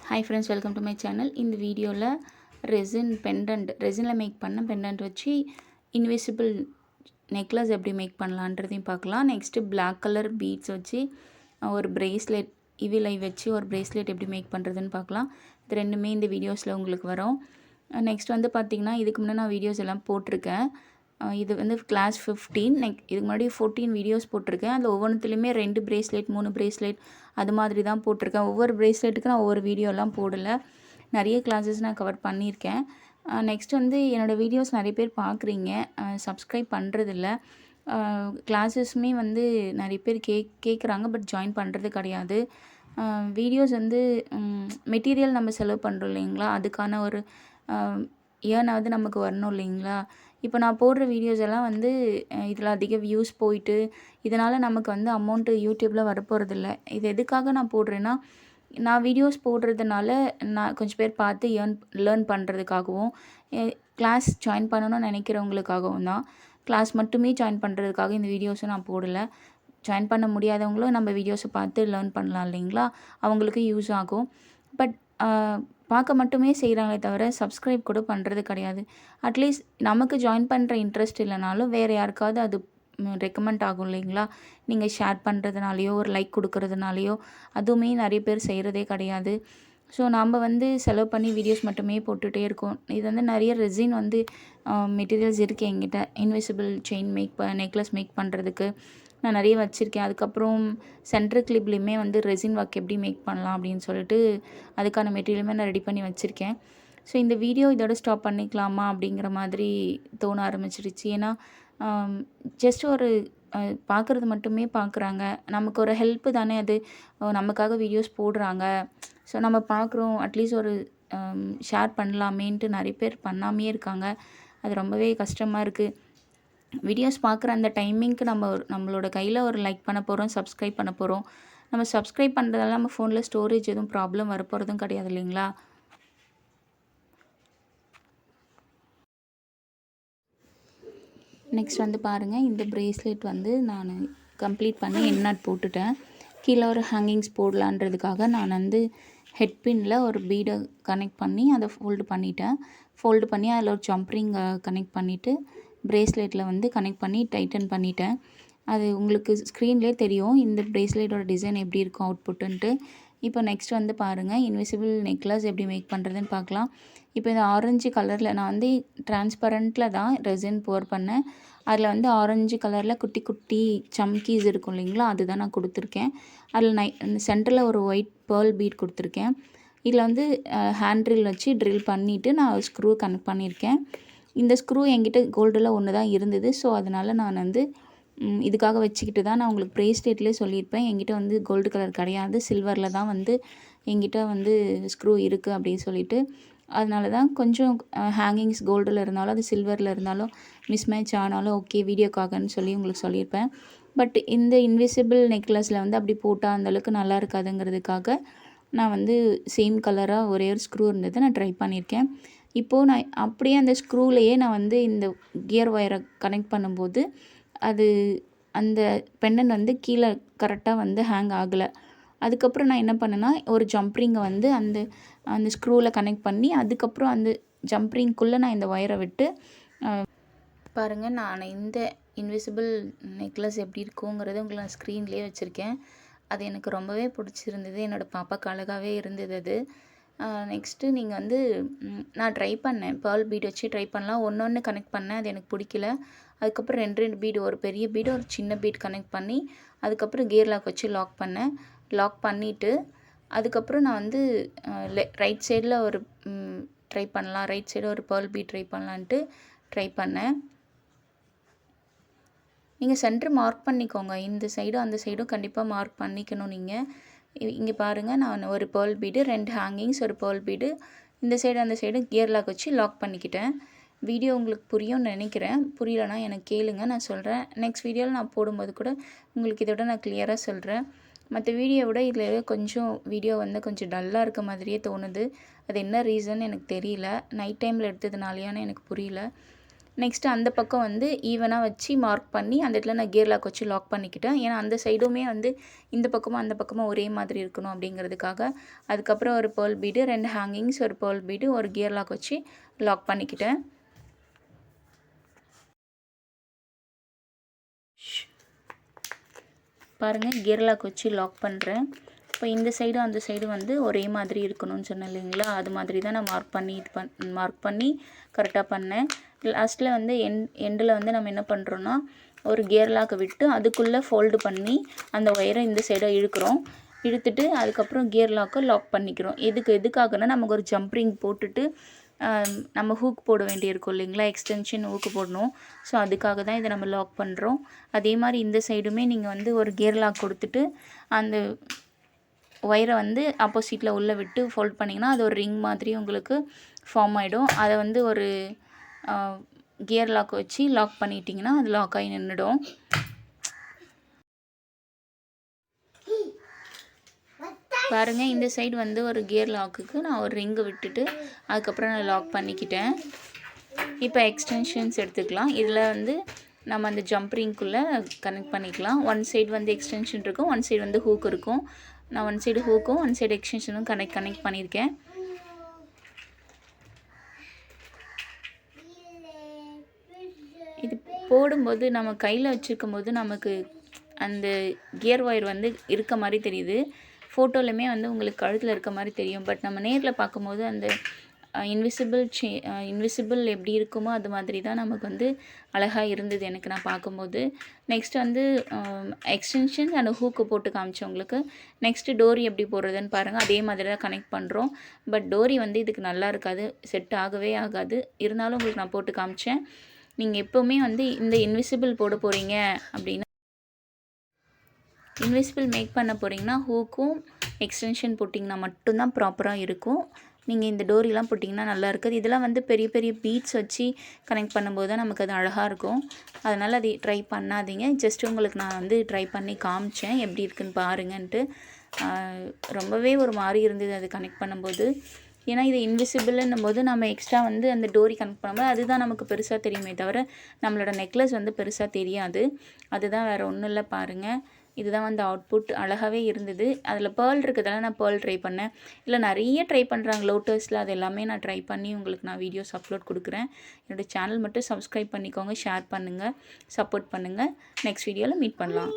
Hi friends, welcome to my channel. இந்த வீடியோவில் ரெசினில் மேக் பண்ண பெண்டன்ட் வச்சு இன்விசிபிள் நெக்லஸ் எப்படி மேக் பண்ணலான்றதையும் பார்க்கலாம். நெக்ஸ்ட்டு பிளாக் கலர் பீட்ஸ் வச்சு ஒரு பிரேஸ்லெட், இவிலை வச்சு ஒரு பிரேஸ்லெட் எப்படி மேக் பண்ணுறதுன்னு பார்க்கலாம். இது ரெண்டுமே இந்த வீடியோஸில் உங்களுக்கு வரும். நெக்ஸ்ட் வந்து பார்த்திங்கன்னா, இதுக்கு முன்னே நான் வீடியோஸ் எல்லாம் போட்டிருக்கேன். இது வந்து கிளாஸ் 15. இதுக்கு முன்னாடி 14 வீடியோஸ் போட்டிருக்கேன். அதில் ஒவ்வொன்றுத்துலேயுமே 2 பிரேஸ்லெட் 3 பிரேஸ்லெட் அது மாதிரி தான் போட்டிருக்கேன். ஒவ்வொரு பிரேஸ்லெட்டுக்கு நான் ஒவ்வொரு வீடியோலாம் போடலை. நிறைய கிளாஸஸ் நான் கவர் பண்ணியிருக்கேன். நெக்ஸ்ட் வந்து என்னோடய வீடியோஸ் நிறைய பேர் பார்க்குறீங்க, சப்ஸ்கிரைப் பண்ணுறதில்ல. கிளாஸஸுமே வந்து நிறைய பேர் கேட்குறாங்க, பட் ஜாயின் பண்ணுறது கிடையாது. வீடியோஸ் வந்து மெட்டீரியல் நம்ம செலவு பண்ணுறோம் இல்லைங்களா, அதுக்கான ஒரு ஏர்னாவது நமக்கு வரணும் இல்லைங்களா. இப்போ நான் போடுற வீடியோஸ் எல்லாம் வந்து இதில் அதிக வியூஸ் போயிட்டு இதனால் நமக்கு வந்து அமௌண்ட்டு யூடியூப்பில் வரப்போகிறதில்ல. இது எதுக்காக நான் போடுறேன்னா, நான் வீடியோஸ் போடுறதுனால நான் கொஞ்சம் பேர் பார்த்து லேர்ன் பண்ணுறதுக்காகவும், கிளாஸ் ஜாயின் பண்ணணும்னு நினைக்கிறவங்களுக்காகவும் தான். கிளாஸ் மட்டுமே ஜாயின் பண்ணுறதுக்காக இந்த வீடியோஸும் நான் போடலை. ஜாயின் பண்ண முடியாதவங்களும் நம்ம வீடியோஸை பார்த்து லேர்ன் பண்ணலாம் இல்லைங்களா, அவங்களுக்கு யூஸ் ஆகும். பட் பார்க்க மட்டுமே செய்கிறாங்களே தவிர சப்ஸ்கிரைப் கூட பண்ணுறது கிடையாது. அட்லீஸ்ட் நமக்கு ஜாயின் பண்ணுற இன்ட்ரெஸ்ட் இல்லைனாலும் வேறு யாருக்காவது அது ரெக்கமெண்ட் ஆகும் இல்லைங்களா. நீங்கள் ஷேர் பண்ணுறதுனாலையோ ஒரு லைக் கொடுக்கறதுனாலையோ அதுவுமே நிறைய பேர் செய்கிறதே கிடையாது. ஸோ நம்ம வந்து செலவு பண்ணி வீடியோஸ் மட்டுமே போட்டுகிட்டே இருக்கோம். இது வந்து நிறைய ரெசின் வந்து மெட்டீரியல்ஸ் இருக்குது என்கிட்ட. இன்விசிபிள் செயின் நெக்லஸ் மேக் பண்ணுறதுக்கு நான் நிறைய வச்சுருக்கேன். அதுக்கப்புறம் சென்டர் கிளிப்லேயுமே வந்து ரெசின் ஒர்க் எப்படி மேக் பண்ணலாம் அப்படின்னு சொல்லிட்டு அதுக்கான மெட்டீரியலுமே நான் ரெடி பண்ணி வச்சுருக்கேன். ஸோ இந்த வீடியோ இதோட ஸ்டாப் பண்ணிக்கலாமா அப்படிங்கிற மாதிரி தோண ஆரம்பிச்சிருச்சு. ஏன்னா ஜஸ்ட் ஒரு பார்க்குறது மட்டுமே பார்க்குறாங்க. நமக்கு ஒரு ஹெல்ப்பு தானே அது. நமக்காக வீடியோஸ் போடுறாங்க, ஸோ நம்ம பார்க்குறோம், அட்லீஸ்ட் ஒரு ஷேர் பண்ணலாமேன்ட்டு நிறைய பேர் பண்ணாமையே இருக்காங்க. அது ரொம்பவே கஷ்டமாக இருக்குது. வீடியோஸ் பார்க்குற அந்த டைமிங்க்கு நம்மளோட கையில் ஒரு லைக் பண்ண போகிறோம், சப்ஸ்கிரைப் பண்ண போகிறோம். நம்ம சப்ஸ்கிரைப் பண்ணுறதால நம்ம ஃபோனில் ஸ்டோரேஜ் எதுவும் ப்ராப்ளம் வரப்போகிறதும் கிடையாது இல்லைங்களா. நெக்ஸ்ட் வந்து பாருங்கள், இந்த பிரேஸ்லெட் வந்து நான் கம்ப்ளீட் பண்ணி எண்ணாட் போட்டுட்டேன். கீழே ஒரு ஹேங்கிங்ஸ் போடலான்றதுக்காக நான் வந்து ஹெட் பின்னில் ஒரு பீடை கனெக்ட் பண்ணி அதை ஃபோல்டு பண்ணி அதில் ஒரு ஜம்ப்ரிங் கனெக்ட் பண்ணிவிட்டு பிரேஸ்லெட்டில் வந்து கனெக்ட் பண்ணி டைட்டன் பண்ணிட்டேன். அது உங்களுக்கு ஸ்க்ரீன்லேயே தெரியும் இந்த பிரேஸ்லெட்டோட டிசைன் எப்படி இருக்கும் அவுட்புட்டுன்ட்டு. இப்போ நெக்ஸ்ட் வந்து பாருங்கள், இன்விசிபிள் நெக்லஸ் எப்படி மேக் பண்ணுறதுன்னு பார்க்கலாம். இப்போ இந்த ஆரஞ்சு கலரில் நான் வந்து டிரான்ஸ்பரண்ட்டில் தான் ரெசின் போர் பண்ணேன். அதில் வந்து ஆரஞ்சு கலரில் குட்டி குட்டி சம்கீஸ் இருக்கும் இல்லைங்களா, அதுதான் நான் கொடுத்துருக்கேன். அதில் சென்டரில் ஒரு ஒயிட் பேர்ல் பீட் கொடுத்துருக்கேன். இதில் வந்து ஹேண்ட் ட்ரில் வச்சு ட்ரில் பண்ணிவிட்டு நான் ஸ்க்ரூ கனெக்ட் பண்ணியிருக்கேன். இந்த ஸ்க்ரூ என்கிட்ட கோல்டில் ஒன்று தான் இருந்தது. ஸோ அதனால் நான் வந்து இதுக்காக வச்சுக்கிட்டு தான் நான் உங்களுக்கு பிரேஸ்லெட்லேயே சொல்லியிருப்பேன். என்கிட்ட வந்து கோல்டு கலர் கிடையாது, சில்வரில் தான் வந்து என்கிட்ட வந்து ஸ்க்ரூ இருக்குது அப்படின்னு சொல்லிட்டு. அதனால தான் கொஞ்சம் ஹேங்கிங்ஸ் கோல்டில் இருந்தாலும் அது சில்வரில் இருந்தாலும் மிஸ்மேட்ச் ஆனாலும் ஓகே வீடியோக்காகன்னு சொல்லி உங்களுக்கு சொல்லியிருப்பேன். பட் இந்த இன்விசிபிள் நெக்லஸில் வந்து அப்படி போட்டால் அந்தளவுக்கு நல்லா இருக்காதுங்கிறதுக்காக நான் வந்து சேம் கலராக ஒரே ஒரு ஸ்க்ரூ இருந்தது நான் ட்ரை பண்ணியிருக்கேன். இப்போது நான் அப்படியே அந்த ஸ்க்ரூலையே நான் வந்து இந்த கியர் ஒயரை கனெக்ட் பண்ணும்போது அது அந்த பெண்டன்ட் வந்து கீழே கரெக்டாக வந்து ஹேங் ஆகலை. அதுக்கப்புறம் நான் என்ன பண்ணேன்னா, ஒரு ஜம்ப்ரிங்கை வந்து அந்த அந்த ஸ்க்ரூவில் கனெக்ட் பண்ணி அதுக்கப்புறம் அந்த ஜம்ப்ரிங்குள்ளே நான் இந்த ஒயரை விட்டு பாருங்கள், நான் இந்த இன்விசிபிள் நெக்லஸ் எப்படி இருக்குங்கிறது உங்களுக்கு நான் ஸ்க்ரீன்லேயே வச்சுருக்கேன். அது எனக்கு ரொம்பவே பிடிச்சிருந்தது. என்னோடய பாப்பாவுக்கு அழகாகவே இருந்தது அது. நெக்ஸ்ட்டு நீங்கள் வந்து நான் ட்ரை பண்ணேன், பேர்ல் பீட் வச்சு ட்ரை பண்ணலாம். ஒன்று கனெக்ட் பண்ணேன், அது எனக்கு பிடிக்கல. அதுக்கப்புறம் 2 பீடு, ஒரு பெரிய பீடு ஒரு சின்ன பீட் கனெக்ட் பண்ணி அதுக்கப்புறம் கியர் லாக் வச்சு லாக் பண்ணேன். லாக் பண்ணிவிட்டு அதுக்கப்புறம் நான் வந்து ரைட் சைடில் ஒரு ட்ரை பண்ணலாம், ரைட் சைடு ஒரு பேர்ல் பீட் ட்ரை பண்ணலான்ட்டு ட்ரை பண்ணேன். நீங்கள் சென்டர் மார்க் பண்ணிக்கோங்க, இந்த சைடும் அந்த சைடும் கண்டிப்பாக மார்க் பண்ணிக்கணும். நீங்கள் இங்கே பாருங்கள், நான் ஒரு பேர்ல் பீடு, 2 ஹேங்கிங்ஸ், ஒரு பேர்ல் பீடு, இந்த சைடு அந்த சைடு கியர் லாக் வச்சு லாக் பண்ணிக்கிட்டேன். வீடியோ உங்களுக்கு புரியும்னு நினைக்கிறேன். புரியலைன்னா எனக்கு கேளுங்க, நான் சொல்கிறேன். நெக்ஸ்ட் வீடியோவில் நான் போடும்போது கூட உங்களுக்கு இதோட நான் கிளியராக சொல்கிறேன். மற்ற வீடியோ விட இதில் கொஞ்சம் வீடியோ வந்து கொஞ்சம் டல்லாக இருக்க மாதிரியே தோணுது. அது என்ன ரீசன் எனக்கு தெரியல. நைட் டைமில் எடுத்ததுனாலையான்னு எனக்கு புரியல. நெக்ஸ்ட்டு அந்த பக்கம் வந்து ஈவனாக வச்சு மார்க் பண்ணி அந்த இடத்துல நான் கியர் லாக் வச்சு லாக் பண்ணிக்கிட்டேன். ஏன்னா அந்த சைடுமே வந்து இந்த பக்கமும் அந்த பக்கமும் ஒரே மாதிரி இருக்கணும் அப்படிங்கிறதுக்காக. அதுக்கப்புறம் ஒரு பேர்ல் பீடு, 2 ஹேங்கிங்ஸ், ஒரு பேர்ல் பீடு, ஒரு கியர் லாக் வச்சு லாக் பண்ணிக்கிட்டேன். பாருங்கள், கியர் லாக் வச்சு லாக் பண்ணுறேன். இப்போ இந்த சைடும் அந்த சைடும் வந்து ஒரே மாதிரி இருக்கணும்னு சொன்னேன் இல்லைங்களா, அது மாதிரி தான் நான் மார்க் பண்ணி கரெக்டாக பண்ணேன். லாஸ்ட்டில் வந்து எண்டில் வந்து நம்ம என்ன பண்ணுறோன்னா ஒரு கியர் லாக்கை விட்டு அதுக்குள்ளே ஃபோல்டு பண்ணி அந்த ஒயரை இந்த சைடாக இழுத்துட்டு அதுக்கப்புறம் கியர் லாக்கை லாக் பண்ணிக்கிறோம். எதுக்காகனா நமக்கு ஒரு ஜம்ப்ரிங் போட்டுட்டு நம்ம ஹூக் போட வேண்டியிருக்கும் இல்லைங்களா, எக்ஸ்டென்ஷன் ஹூக்கு போடணும். ஸோ அதுக்காக தான் இதை நம்ம லாக் பண்ணுறோம். அதே மாதிரி இந்த சைடுமே நீங்கள் வந்து ஒரு கியர் லாக் கொடுத்துட்டு அந்த ஒயரை வந்து ஆப்போசிட்டில் உள்ளே விட்டு ஃபோல்ட் பண்ணிங்கன்னா அது ஒரு ரிங் மாதிரி உங்களுக்கு ஃபார்ம் ஆகிடும். அதை வந்து ஒரு கியர் லாக் வச்சு லாக் பண்ணிட்டிங்கன்னா அது லாக் ஆகி நின்றுடும். பாருங்கள், இந்த சைடு வந்து ஒரு கியர் லாக்குக்கு நான் ஒரு ரிங்கு விட்டுட்டு அதுக்கப்புறம் நான் லாக் பண்ணிக்கிட்டேன். இப்போ எக்ஸ்டென்ஷன்ஸ் எடுத்துக்கலாம். இதில் வந்து நம்ம அந்த ஜம்ப் ரிங்குள்ளே கனெக்ட் பண்ணிக்கலாம். ஒன் சைடு வந்து எக்ஸ்டென்ஷன் இருக்கும், ஒன் சைடு வந்து ஹூக் இருக்கும். நான் ஒன் சைடு ஹூக்கும் ஒன் சைடு எக்ஸ்டென்ஷனும் கனெக்ட் பண்ணியிருக்கேன். இது போடும்போது நம்ம கையில் வச்சுருக்கும் போது நமக்கு அந்த கியர் ஒயர் வந்து இருக்க மாதிரி தெரியுது. ஃபோட்டோலையுமே வந்து உங்களுக்கு கழுத்தில் இருக்க மாதிரி தெரியும். பட் நம்ம நேரில் பார்க்கும்போது அந்த இன்விசிபிள் எப்படி இருக்குமோ அது மாதிரி தான் நமக்கு வந்து அழகாக இருந்தது எனக்கு நான் பார்க்கும்போது. நெக்ஸ்ட் வந்து எக்ஸ்டென்ஷன் அண்ட் ஹூக்கு போட்டு காமிச்சேன் உங்களுக்கு. நெக்ஸ்ட்டு டோரி எப்படி போடுறதுன்னு பாருங்கள். அதே மாதிரி தான் கனெக்ட் பண்ணுறோம். பட் டோரி வந்து இதுக்கு நல்லா இருக்காது, செட் ஆகவே ஆகாது. இருந்தாலும் உங்களுக்கு நான் போட்டு காமிச்சேன். நீங்கள் எப்போவுமே வந்து இந்த இன்விசிபிள் போட போகிறீங்க அப்படின்னா, இன்விசிபிள் மேக் பண்ண போகிறீங்கன்னா ஹூக்கும் எக்ஸ்டென்ஷன் போட்டிங்கன்னா மட்டும்தான் ப்ராப்பராக இருக்கும். நீங்கள் இந்த டோரிலாம் போட்டிங்கன்னா நல்லா இருக்காது. இதெல்லாம் வந்து பெரிய பெரிய பீட்ஸ் வச்சு கனெக்ட் பண்ணும்போது தான் நமக்கு அது அழகாக இருக்கும். அதனால் அதை ட்ரை பண்ணாதீங்க. ஜஸ்ட் உங்களுக்கு நான் வந்து ட்ரை பண்ணி காமிச்சேன் எப்படி இருக்குன்னு பாருங்கன்ட்டு. ரொம்பவே ஒரு மாதிரி இருந்தது அது கனெக்ட் பண்ணும்போது. ஏன்னா இது இன்விசிபிள்ன்னும் போது நம்ம எக்ஸ்ட்ரா வந்து அந்த டோரி கனெக்ட் பண்ணும்போது அதுதான் நமக்கு பெருசாக தெரியுமே தவிர நம்மளோட நெக்லஸ் வந்து பெருசாக தெரியாது. அதுதான் வேறு ஒன்றும் இல்லை. பாருங்கள், இதுதான் வந்து அவுட்புட். அழகாகவே இருந்தது. அதில் பேர்ல் இருக்கிறதால நான் பேர்ல் ட்ரை பண்ணேன். இல்லை நிறைய ட்ரை பண்ணுறாங்க லோட்டஸில், அது எல்லாமே நான் ட்ரை பண்ணி உங்களுக்கு நான் வீடியோஸ் அப்லோட் கொடுக்குறேன். என்னோடய சேனல் மட்டும் சப்ஸ்கிரைப் பண்ணிக்கோங்க, ஷேர் பண்ணுங்கள், சப்போர்ட் பண்ணுங்கள். நெக்ஸ்ட் வீடியோவில் மீட் பண்ணலாம்.